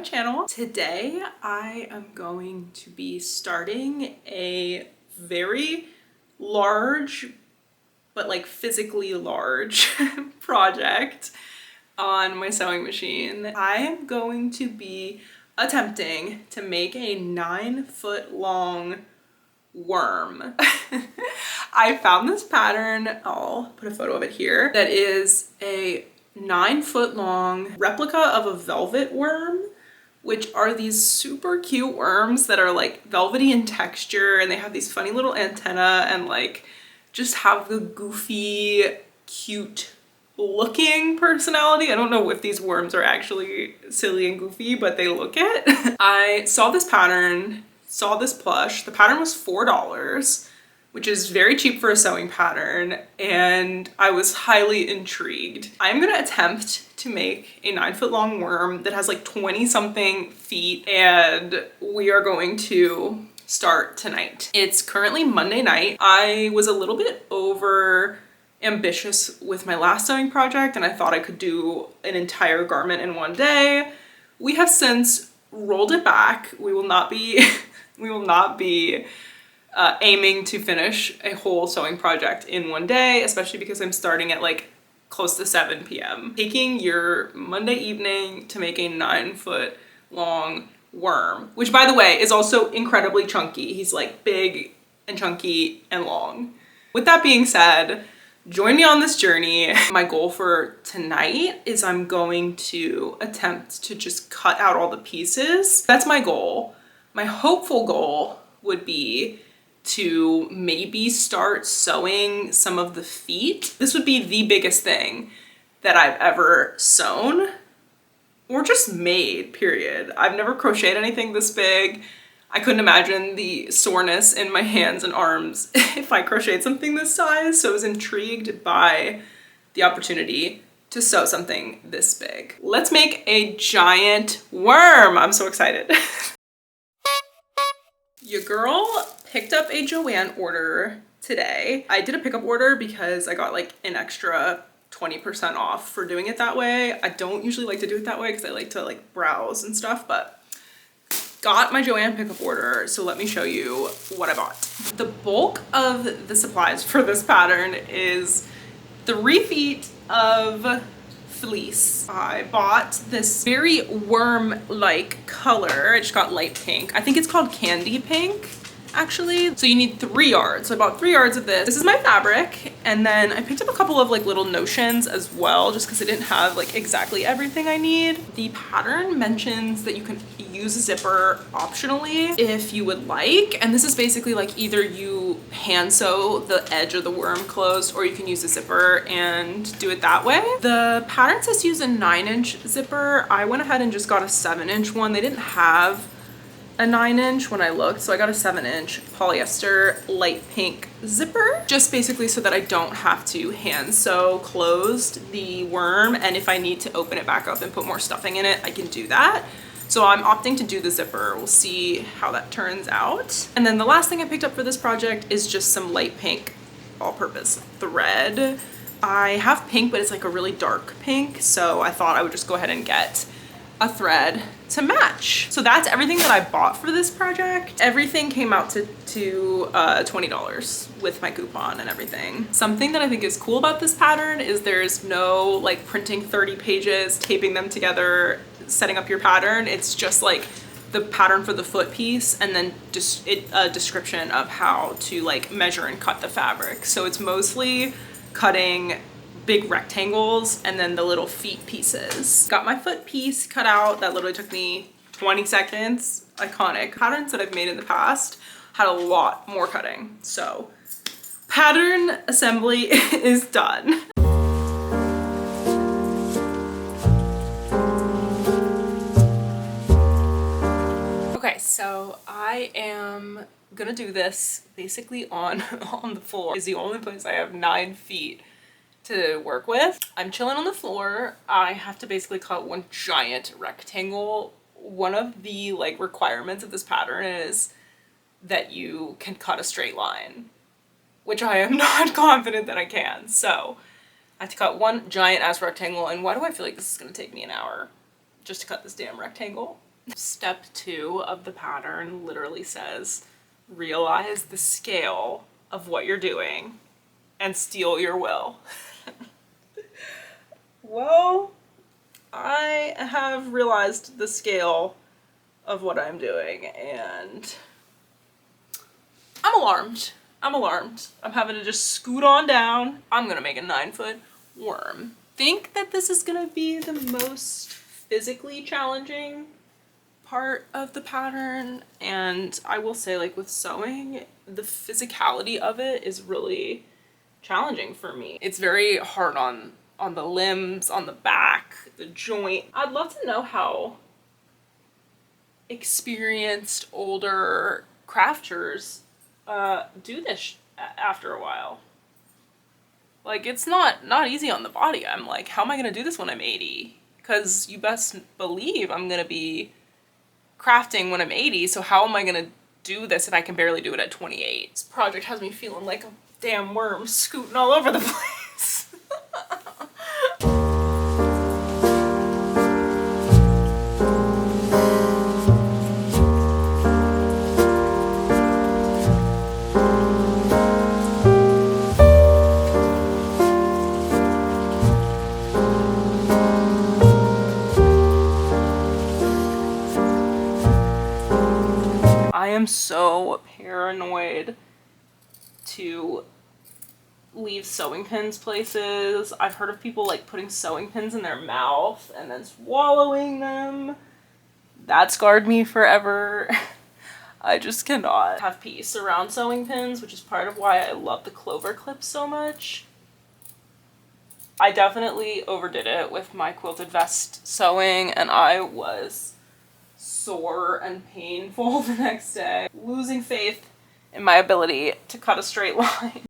channel. Today I am going to be starting a very large, but like physically large project on my sewing machine. I am going to be attempting to make a 9-foot long worm. I found this pattern, I'll put a photo of it here, that is a 9-foot long replica of a velvet worm, which are these super cute worms that are like velvety in texture, and they have these funny little antennae and like just have the goofy, cute looking personality. I don't know if these worms are actually silly and goofy, but they look it. I saw this pattern, saw this plush. The pattern was $4, which is very cheap for a sewing pattern, and I was highly intrigued. I'm gonna attempt to make a 9-foot long worm that has like 20 something feet, and we are going to start tonight. It's currently Monday night. I was a little bit over ambitious with my last sewing project, and I thought I could do an entire garment in one day. We have since rolled it back. We will not be aiming to finish a whole sewing project in one day, especially because I'm starting at like close to 7 p.m. Taking your Monday evening to make a 9-foot long worm, which by the way is also incredibly chunky. He's like big and chunky and long. With that being said, join me on this journey. My goal for tonight is I'm going to attempt to just cut out all the pieces. That's my goal. My hopeful goal would be to maybe start sewing some of the feet. This would be the biggest thing that I've ever sewn or just made, period. I've never crocheted anything this big. I couldn't imagine the soreness in my hands and arms if I crocheted something this size, so I was intrigued by the opportunity to sew something this big. Let's make a giant worm. I'm so excited. Your girl picked up a Joann order today. I did a pickup order because I got like an extra 20% off for doing it that way. I don't usually like to do it that way because I like to like browse and stuff, but got my Joann pickup order, so let me show you what I bought. The bulk of the supplies for this pattern is 3 feet of fleece. I bought this very worm-like color. I just got light pink. I think it's called candy pink, actually. So you need 3 yards. So I bought 3 yards of this. This is my fabric. And then I picked up a couple of like little notions as well, just because I didn't have like exactly everything I need. The pattern mentions that you can use a zipper optionally if you would like. And this is basically like either you hand sew the edge of the worm closed, or you can use a zipper and do it that way. The pattern says use a 9-inch zipper. I went ahead and just got a 7-inch one. They didn't have a 9-inch when I looked, so I got a 7-inch polyester light pink zipper, just basically so that I don't have to hand sew closed the worm, and if I need to open it back up and put more stuffing in it, I can do that. So I'm opting to do the zipper. We'll see how that turns out. And then the last thing I picked up for this project is just some light pink all-purpose thread. I have pink, but it's like a really dark pink, so I thought I would just go ahead and get a thread to match. So that's everything that I bought for this project. Everything came out to $20 with my coupon and everything. Something that I think is cool about this pattern is there's no like printing 30 pages, taping them together, setting up your pattern. It's just like the pattern for the foot piece and then just a description of how to like measure and cut the fabric. So it's mostly cutting big rectangles and then the little feet pieces. Got my foot piece cut out. That literally took me 20 seconds. Iconic. Patterns that I've made in the past had a lot more cutting. So pattern assembly is done. Okay, so I am gonna do this basically on the floor. It's the only place I have 9 feet to work with. I'm chilling on the floor. I have to basically cut one giant rectangle. One of the like requirements of this pattern is that you can cut a straight line, which I am not confident that I can. So I have to cut one giant ass rectangle, and why do I feel like this is gonna take me an hour just to cut this damn rectangle? Step 2 of the pattern literally says, realize the scale of what you're doing and steel your will. Well, I have realized the scale of what I'm doing and I'm alarmed. I'm alarmed. I'm having to just scoot on down. I'm gonna make a 9-foot worm. Think that this is gonna be the most physically challenging part of the pattern, and I will say, like, with sewing, the physicality of it is really challenging for me. It's very hard on the limbs, on the back, the joint. I'd love to know how experienced older crafters do this after a while. Like, it's not easy on the body. I'm like, how am I gonna do this when I'm 80? Because you best believe I'm gonna be crafting when I'm 80, so how am I gonna do this and I can barely do it at 28? This project has me feeling like a damn worm scooting all over the place. I am so paranoid to leave sewing pins places. I've heard of people like putting sewing pins in their mouth and then swallowing them. That scarred me forever. I just cannot have peace around sewing pins, which is part of why I love the clover clips so much. I definitely overdid it with my quilted vest sewing, and I was sore and painful the next day, losing faith in my ability to cut a straight line.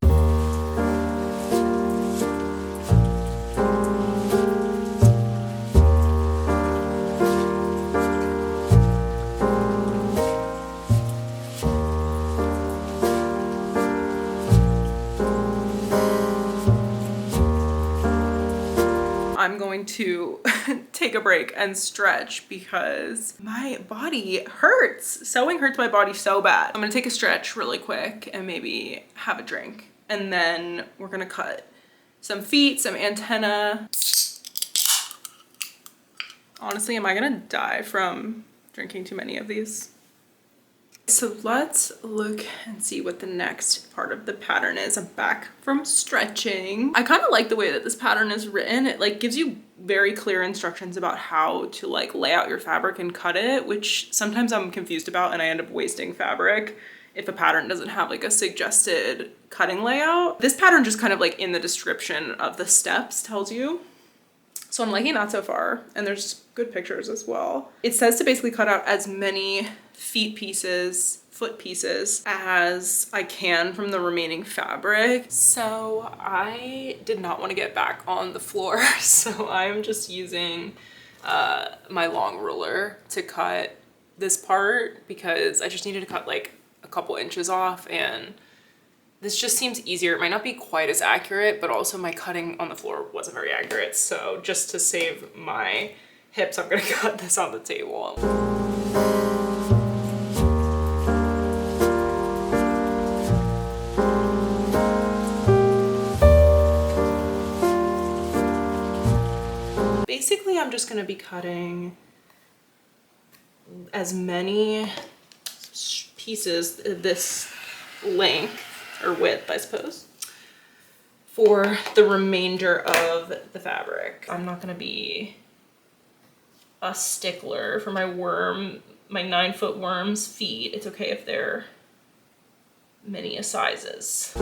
I'm going to take a break and stretch because my body hurts. Sewing hurts my body so bad. I'm gonna take a stretch really quick and maybe have a drink. And then we're gonna cut some feet, some antenna. Honestly, am I gonna die from drinking too many of these? So let's look and see what the next part of the pattern is. I'm back from stretching. I kind of like the way that this pattern is written. It like gives you very clear instructions about how to like lay out your fabric and cut it, which sometimes I'm confused about and I end up wasting fabric if a pattern doesn't have like a suggested cutting layout. This pattern just kind of like in the description of the steps tells you. So I'm liking that so far, and there's good pictures as well. It says to basically cut out as many foot pieces as I can from the remaining fabric. So I did not want to get back on the floor, so I'm just using my long ruler to cut this part because I just needed to cut like a couple inches off, and this just seems easier. It might not be quite as accurate, but also my cutting on the floor wasn't very accurate. So just to save my hips, I'm gonna cut this on the table. Basically, I'm just gonna be cutting as many pieces this length or width, I suppose, for the remainder of the fabric. I'm not gonna be a stickler for my 9-foot worm's feet. It's okay if they're many sizes.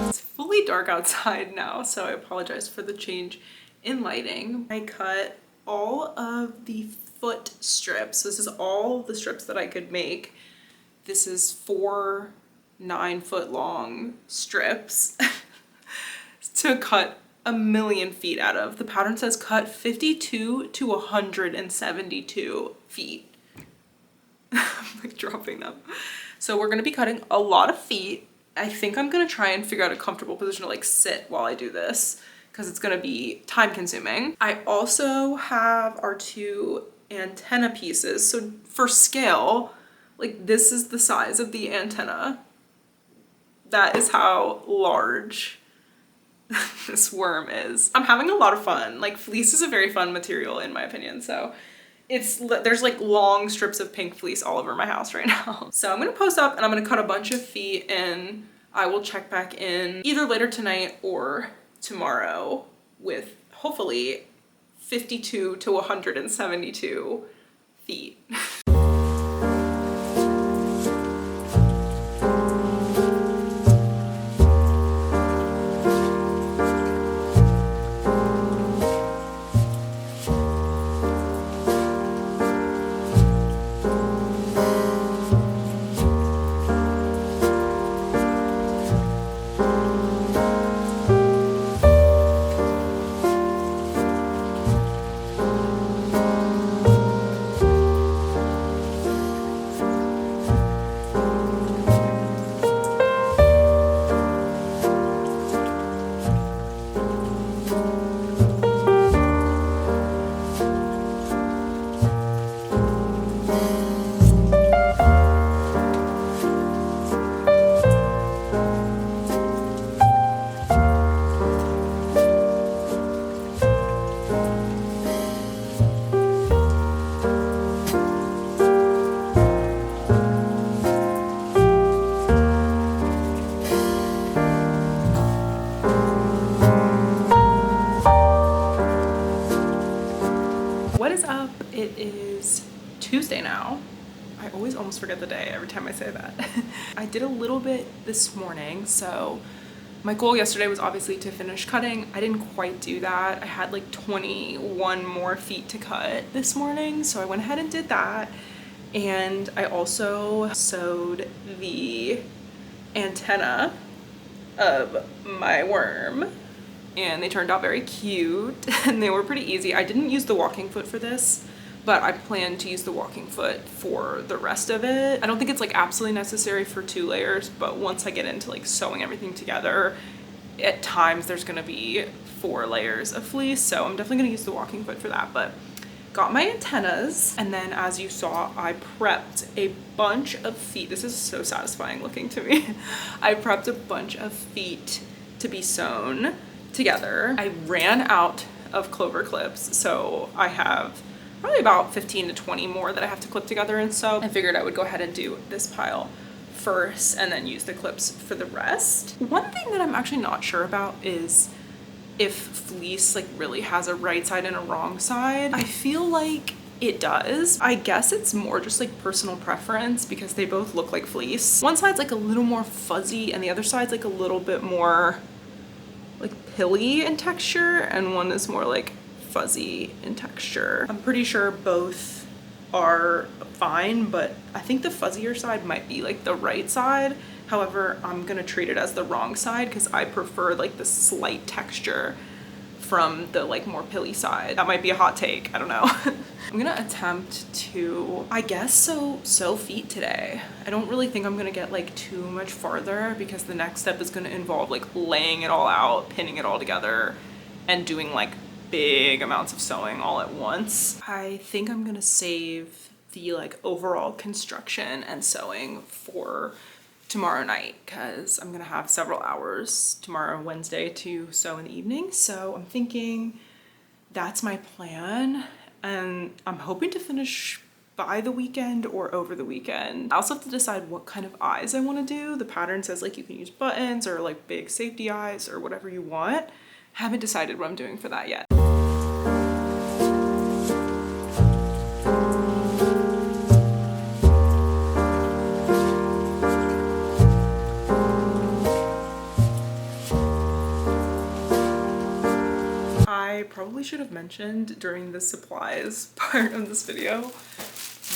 It's fully dark outside now, so I apologize for the change in lighting. I cut all of the foot strips. This is all the strips that I could make. This is 4 9-foot long strips to cut 1,000,000 feet out of. The pattern says cut 52 to 172 feet. I'm like dropping them. So we're gonna be cutting a lot of feet I think I'm gonna try and figure out a comfortable position to like sit while I do this because it's gonna be time consuming. I also have our 2 antenna pieces. So for scale, like this is the size of the antenna. That is how large this worm is. I'm having a lot of fun. Like fleece is a very fun material in my opinion. So there's like long strips of pink fleece all over my house right now. So I'm gonna post up and I'm gonna cut a bunch of feet and I will check back in either later tonight or tomorrow with hopefully 52 to 172 feet. What is up? It is Tuesday now. I always almost forget the day every time I say that. I did a little bit this morning, so my goal yesterday was obviously to finish cutting. I didn't quite do that. I had like 21 more feet to cut this morning, so I went ahead and did that. And I also sewed the antenna of my worm, and they turned out very cute and they were pretty easy. I didn't use the walking foot for this, but I plan to use the walking foot for the rest of it. I don't think it's like absolutely necessary for 2 layers, but once I get into like sewing everything together, at times there's gonna be 4 layers of fleece, so I'm definitely gonna use the walking foot for that. But got my antennas, and then as you saw, I prepped a bunch of feet. This is so satisfying looking to me. I prepped a bunch of feet to be sewn together. I ran out of clover clips, so I have probably about 15 to 20 more that I have to clip together and sew. I figured I would go ahead and do this pile first and then use the clips for the rest. One thing that I'm actually not sure about is if fleece like really has a right side and a wrong side. I feel like it does. I guess it's more just like personal preference because they both look like fleece. One side's like a little more fuzzy and the other side's like a little bit more like pilly in texture, and one is more like fuzzy in texture. I'm pretty sure both are fine, but I think the fuzzier side might be like the right side. However, I'm gonna treat it as the wrong side because I prefer like the slight texture from the like more pilly side. That might be a hot take, I don't know. I'm gonna attempt to, I guess, sew feet today. I don't really think I'm gonna get like too much farther because the next step is gonna involve like laying it all out, pinning it all together, and doing like big amounts of sewing all at once. I think I'm gonna save the like overall construction and sewing for tomorrow night because I'm gonna have several hours tomorrow, Wednesday, to sew in the evening. So I'm thinking that's my plan, and I'm hoping to finish by the weekend or over the weekend. I also have to decide what kind of eyes I want to do. The pattern says like you can use buttons or like big safety eyes or whatever you want. Haven't decided what I'm doing for that yet. I probably should have mentioned during the supplies part of this video,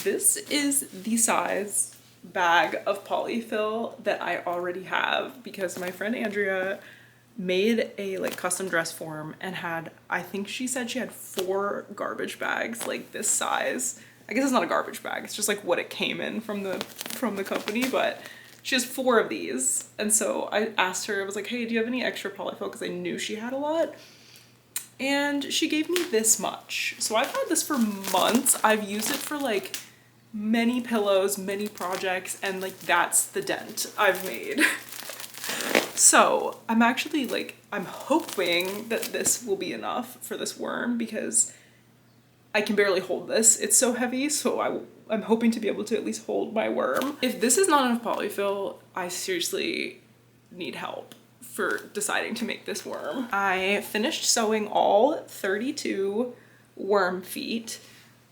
this is the size bag of polyfill that I already have because my friend Andrea made a like custom dress form and had, I think she said she had 4 garbage bags like this size. I guess it's not a garbage bag, it's just like what it came in from the company, but She has 4 of these. And so I asked her, I was like, hey, do you have any extra polyfill? Because I knew she had a lot. And she gave me this much. So I've had this for months. I've used it for like many pillows, many projects, and like that's the dent I've made. So I'm actually like, I'm hoping that this will be enough for this worm because I can barely hold this. It's so heavy, so I'm hoping to be able to at least hold my worm. If this is not enough polyfill, I seriously need help for deciding to make this worm. I finished sewing all 32 worm feet.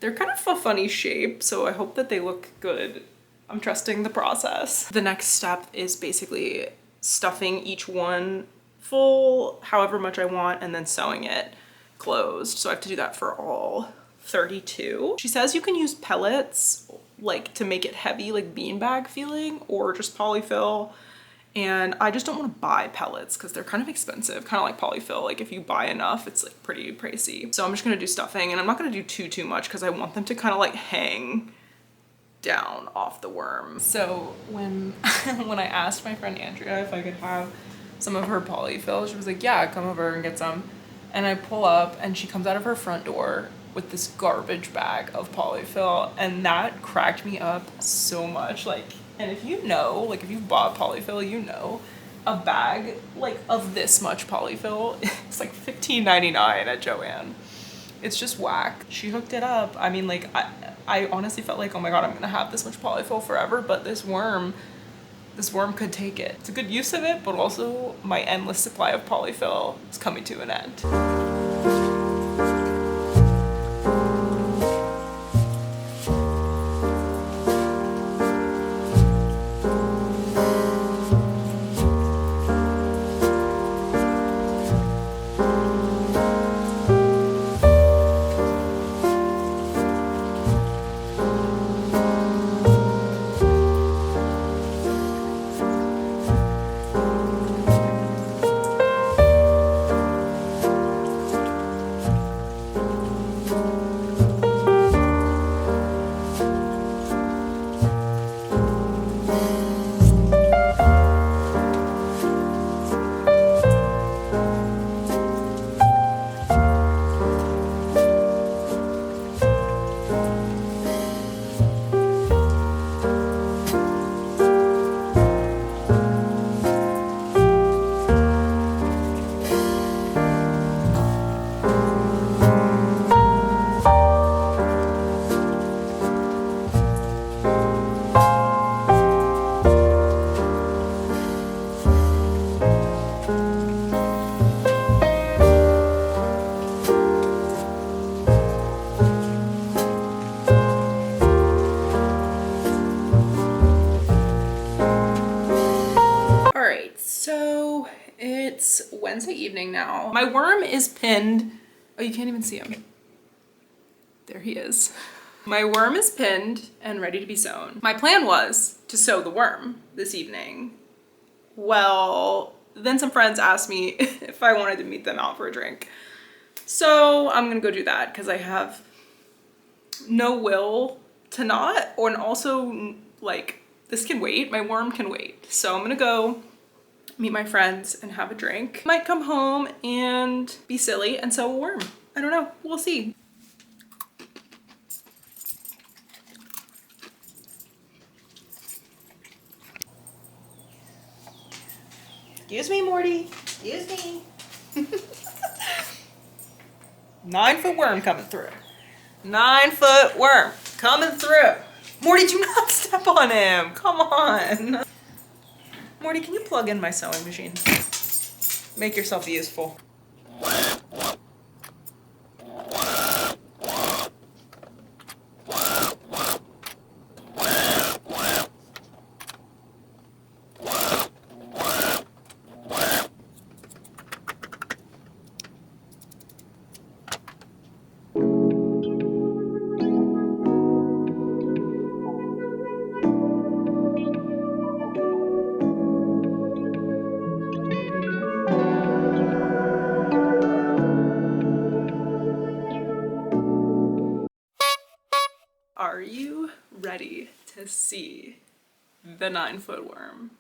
They're kind of a funny shape, so I hope that they look good. I'm trusting the process. The next step is basically stuffing each one full, however much I want, and then sewing it closed. So I have to do that for all 32. She says you can use pellets like to make it heavy, like beanbag feeling, or just polyfill. And I just don't want to buy pellets because they're kind of expensive, kind of like polyfill. Like if you buy enough, it's like pretty pricey. So I'm just gonna do stuffing, and I'm not gonna do too much because I want them to kind of like hang down off the worm. So when when I asked my friend Andrea if I could have some of her polyfill, she was like, yeah, come over and get some. And I pull up and she comes out of her front door with this garbage bag of polyfill, and that cracked me up so much. Like, and if you know, like if you've bought polyfill, you know, a bag like of this much polyfill, it's like $15.99 at Joann. It's just whack. She hooked it up. I mean, like I honestly felt like, oh my God, I'm gonna have this much polyfill forever, but this worm could take it. It's a good use of it, but also my endless supply of polyfill is coming to an end. It's Wednesday evening now. My worm is pinned. Oh, you can't even see him. There he is. My worm is pinned and ready to be sewn. My plan was to sew the worm this evening. Well, then some friends asked me if I wanted to meet them out for a drink. So I'm gonna go do that because I have no will to not, and also like this can wait, my worm can wait. So I'm gonna go meet my friends and have a drink. Might come home and be silly and sew a worm. I don't know, we'll see. Excuse me, Morty. Excuse me. 9-foot worm coming through. 9-foot worm coming through. Morty, do not step on him. Come on. Morty, can you plug in my sewing machine? Make yourself useful. Are you ready to see the 9-foot worm.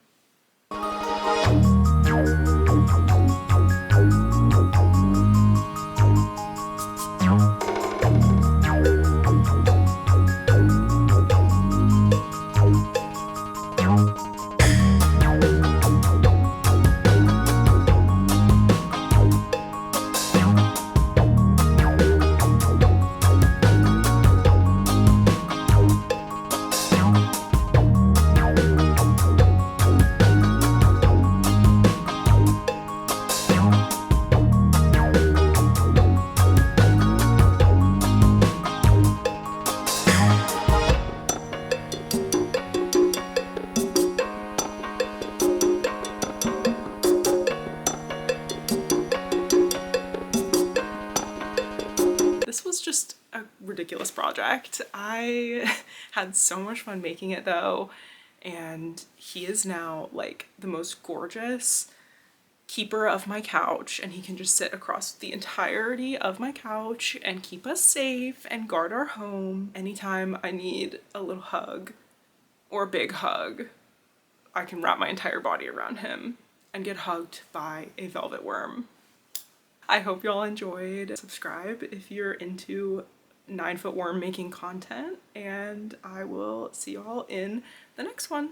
This was just a ridiculous project. I had so much fun making it though, and he is now like the most gorgeous keeper of my couch, and he can just sit across the entirety of my couch and keep us safe and guard our home. Anytime I need a little hug or a big hug, I can wrap my entire body around him and get hugged by a velvet worm. I hope y'all enjoyed. Subscribe if you're into 9-foot worm making content, and I will see y'all in the next one.